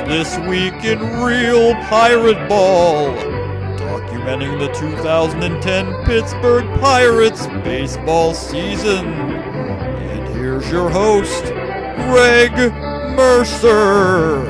This week in Real Pirateball, documenting the 2010 Pittsburgh Pirates baseball season. And here's your host, Greg Mercer.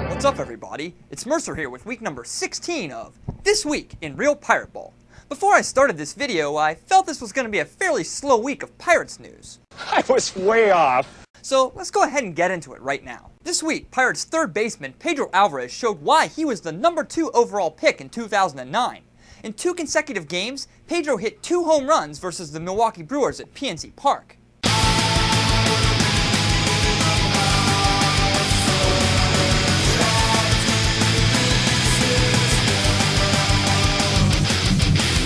What's up, everybody? It's Mercer here with week number 16 of This Week in Real Pirateball. Before I started this video, I felt this was going to be a fairly slow week of Pirates news. I was way off. So let's go ahead and get into it right now. This week, Pirates third baseman Pedro Alvarez showed why he was the number 2 overall pick in 2009. In 2 consecutive games, Pedro hit 2 home runs versus the Milwaukee Brewers at PNC Park.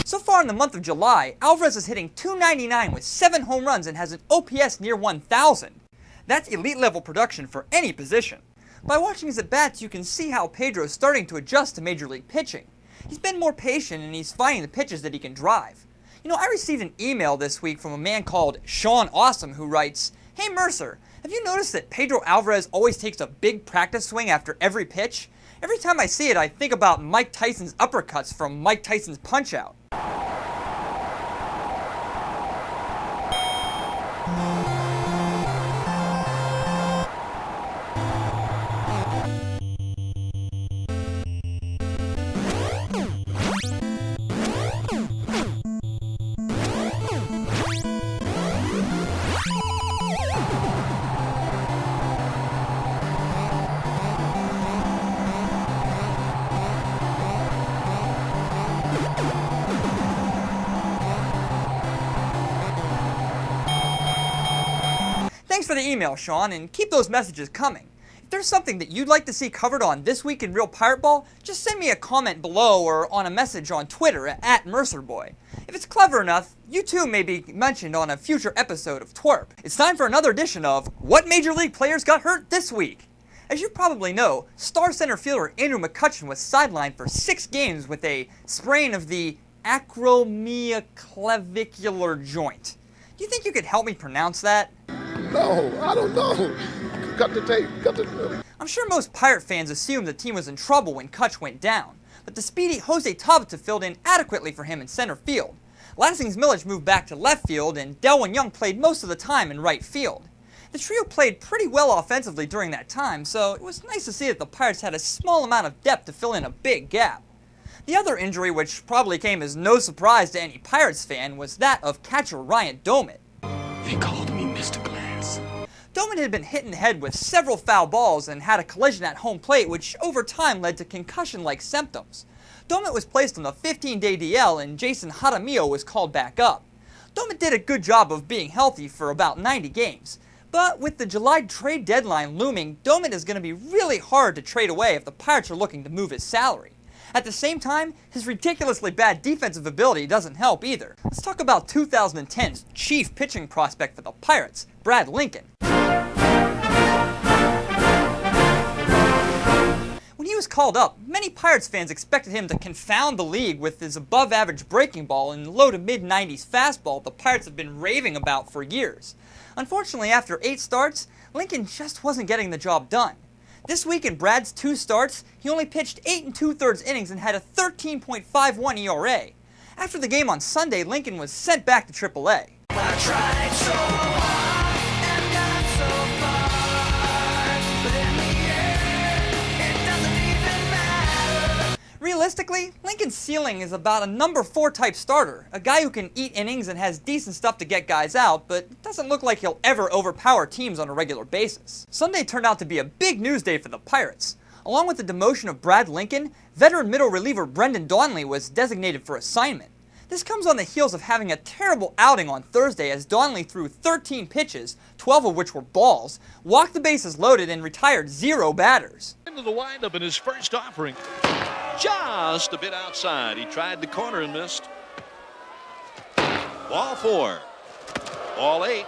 So far in the month of July, Alvarez is hitting .299 with 7 home runs and has an OPS near 1,000. That's elite level production for any position. By watching his at-bats, you can see how Pedro is starting to adjust to Major League pitching. He's been more patient and he's finding the pitches that he can drive. You know, I received an email this week from a man called Sean Awesome who writes, "Hey Mercer, have you noticed that Pedro Alvarez always takes a big practice swing after every pitch? Every time I see it, I think about Mike Tyson's uppercuts from Mike Tyson's Punch-Out." Thanks for the email, Sean, and keep those messages coming. If there's something that you'd like to see covered on This Week in Real Pirateball, just send me a comment below or on a message on Twitter at MercerBoy. If it's clever enough, you too may be mentioned on a future episode of TWIRP. It's time for another edition of What Major League Players Got Hurt This Week? As you probably know, star center fielder Andrew McCutchen was sidelined for 6 games with a sprain of the acromioclavicular joint. Do you think you could help me pronounce that? No, I don't know. Cut the tape. I'm sure most Pirate fans assumed the team was in trouble when Kutch went down, but the speedy Jose Tabata filled in adequately for him in center field. Lansing's Millich moved back to left field, and Delwyn Young played most of the time in right field. The trio played pretty well offensively during that time, so it was nice to see that the Pirates had a small amount of depth to fill in a big gap. The other injury, which probably came as no surprise to any Pirates fan, was that of catcher Ryan Domit. They called me Mr. Glass. Domit had been hit in the head with several foul balls and had a collision at home plate, which over time led to concussion-like symptoms. Domit was placed on a 15-day DL and Jason Jaramillo was called back up. Domit did a good job of being healthy for about 90 games. But with the July trade deadline looming, Domit is going to be really hard to trade away if the Pirates are looking to move his salary. At the same time, his ridiculously bad defensive ability doesn't help either. Let's talk about 2010's chief pitching prospect for the Pirates, Brad Lincoln. When he was called up, many Pirates fans expected him to confound the league with his above-average breaking ball and low to mid-90s fastball the Pirates have been raving about for years. Unfortunately, after 8 starts, Lincoln just wasn't getting the job done. This week in Brad's 2 starts, he only pitched 8 2/3 innings and had a 13.51 ERA. After the game on Sunday, Lincoln was sent back to AAA. I tried so hard and got so far, but in the end, it doesn't even matter. Realistically, Lincoln's ceiling is about a number 4 type starter, a guy who can eat innings and has decent stuff to get guys out, but it doesn't look like he'll ever overpower teams on a regular basis. Sunday turned out to be a big news day for the Pirates. Along with the demotion of Brad Lincoln, veteran middle reliever Brendan Donnelly was designated for assignment. This comes on the heels of having a terrible outing on Thursday as Donnelly threw 13 pitches, 12 of which were balls, walked the bases loaded, and retired 0 batters. Into the windup in his first offering. Just a bit outside. He tried the corner and missed. Ball 4. Ball 8.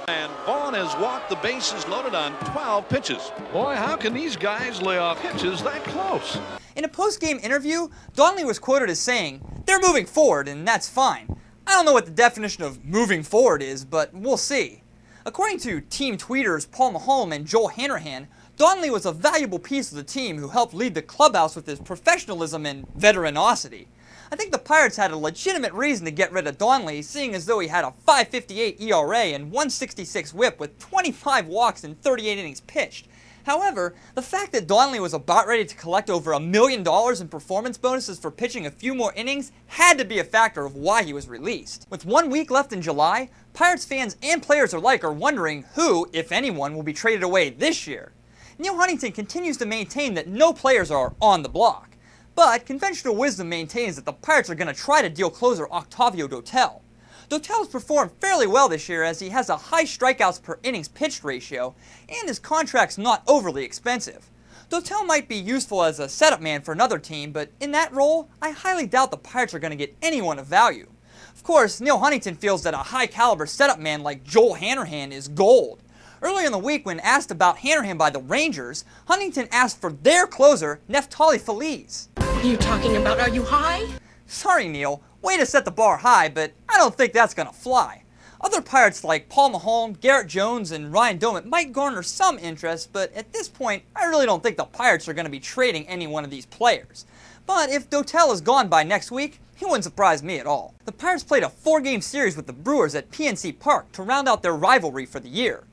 And Vaughn has walked the bases loaded on 12 pitches. Boy, how can these guys lay off pitches that close? In a post-game interview, Donnelly was quoted as saying, "They're moving forward, and that's fine. I don't know what the definition of moving forward is, but we'll see." According to team tweeters Paul Maholm and Joel Hanrahan, Donnelly was a valuable piece of the team who helped lead the clubhouse with his professionalism and veteranosity. I think the Pirates had a legitimate reason to get rid of Donnelly, seeing as though he had a .558 ERA and .166 WHIP with 25 walks in 38 innings pitched. However, the fact that Donnelly was about ready to collect over $1 million in performance bonuses for pitching a few more innings had to be a factor of why he was released. With 1 week left in July, Pirates fans and players alike are wondering who, if anyone, will be traded away this year. Neil Huntington continues to maintain that no players are on the block, but conventional wisdom maintains that the Pirates are going to try to deal closer Octavio Dotel. Dotel has performed fairly well this year as he has a high strikeouts per innings pitched ratio, and his contract's not overly expensive. Dotel might be useful as a setup man for another team, but in that role, I highly doubt the Pirates are going to get anyone of value. Of course, Neil Huntington feels that a high-caliber setup man like Joel Hanrahan is gold. Earlier in the week, when asked about Hanrahan by the Rangers, Huntington asked for their closer, Neftali Feliz. What are you talking about? Are you high? Sorry, Neil. Way to set the bar high, but I don't think that's gonna fly. Other Pirates like Paul Maholm, Garrett Jones, and Ryan Doumit might garner some interest, but at this point, I really don't think the Pirates are gonna be trading any one of these players. But if Dotel is gone by next week, he wouldn't surprise me at all. The Pirates played a 4-game series with the Brewers at PNC Park to round out their rivalry for the year.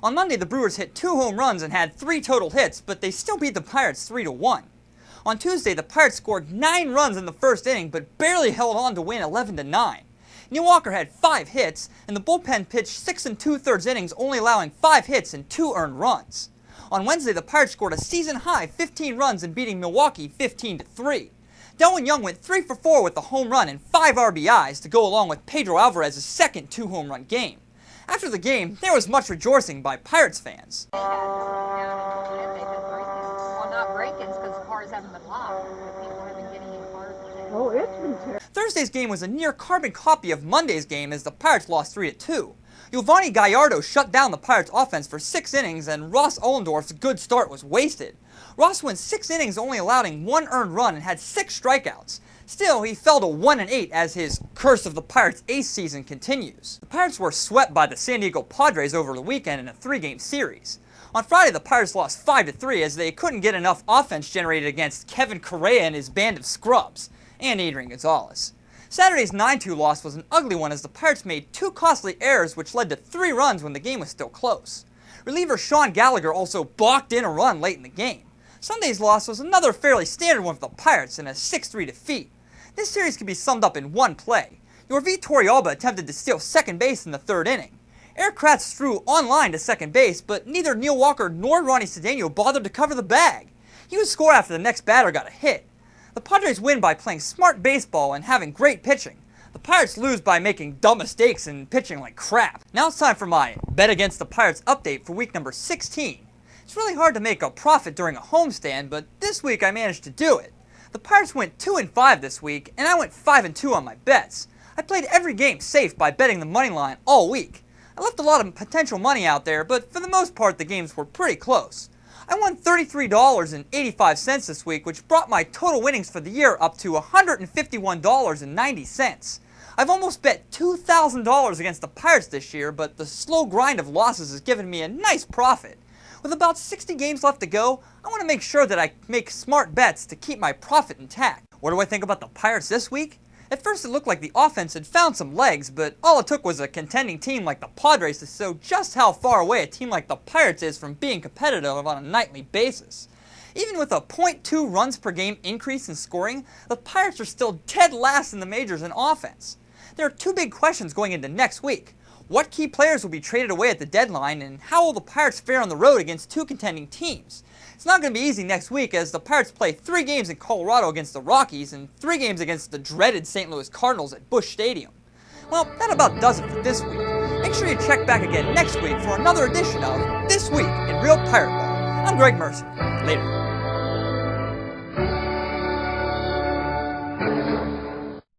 On Monday, the Brewers hit 2 home runs and had 3 total hits, but they still beat the Pirates 3-1. On Tuesday, the Pirates scored 9 runs in the first inning, but barely held on to win 11-9. Neil Walker had 5 hits, and the bullpen pitched 6 2/3 innings, only allowing 5 hits and 2 earned runs. On Wednesday, the Pirates scored a season-high 15 runs in beating Milwaukee 15-3. Delwin Young went 3 for 4 with a home run and 5 RBIs to go along with Pedro Alvarez's second 2-home-run game. After the game, there was much rejoicing by Pirates fans. Well, not break-ins because the cars haven't been locked, but people have been getting in cars. Oh, it's been terrible. Thursday's game was a near carbon copy of Monday's game as the Pirates lost 3-2. Giovanni Gallardo shut down the Pirates offense for 6 innings, and Ross Ollendorf's good start was wasted. Ross went 6 innings, only allowing 1 earned run and had 6 strikeouts. Still, he fell to 1-8 as his curse of the Pirates' ace season continues. The Pirates were swept by the San Diego Padres over the weekend in a 3-game series. On Friday, the Pirates lost 5-3 as they couldn't get enough offense generated against Kevin Correa and his band of scrubs, and Adrian Gonzalez. Saturday's 9-2 loss was an ugly one as the Pirates made 2 costly errors which led to 3 runs when the game was still close. Reliever Sean Gallagher also balked in a run late in the game. Sunday's loss was another fairly standard one for the Pirates in a 6-3 defeat. This series can be summed up in one play. Yorvi Torrealba attempted to steal second base in the 3rd inning. Eric Kratz threw on line to second base, but neither Neil Walker nor Ronnie Cedeno bothered to cover the bag. He would score after the next batter got a hit. The Padres win by playing smart baseball and having great pitching. The Pirates lose by making dumb mistakes and pitching like crap. Now it's time for my Bet Against the Pirates update for week number 16. It's really hard to make a profit during a homestand, but this week I managed to do it. The Pirates went 2-5 this week, and I went 5-2 on my bets. I played every game safe by betting the money line all week. I left a lot of potential money out there, but for the most part the games were pretty close. I won $33.85 this week, which brought my total winnings for the year up to $151.90. I've almost bet $2,000 against the Pirates this year, but the slow grind of losses has given me a nice profit. With about 60 games left to go, I want to make sure that I make smart bets to keep my profit intact. What do I think about the Pirates this week? At first it looked like the offense had found some legs, but all it took was a contending team like the Padres to show just how far away a team like the Pirates is from being competitive on a nightly basis. Even with a .2 runs per game increase in scoring, the Pirates are still dead last in the majors in offense. There are 2 big questions going into next week. What key players will be traded away at the deadline, and how will the Pirates fare on the road against 2 contending teams? It's not going to be easy next week as the Pirates play 3 games in Colorado against the Rockies and 3 games against the dreaded St. Louis Cardinals at Busch Stadium. Well, that about does it for this week. Make sure you check back again next week for another edition of This Week in Real Pirate Ball. I'm Greg Mercer. Later.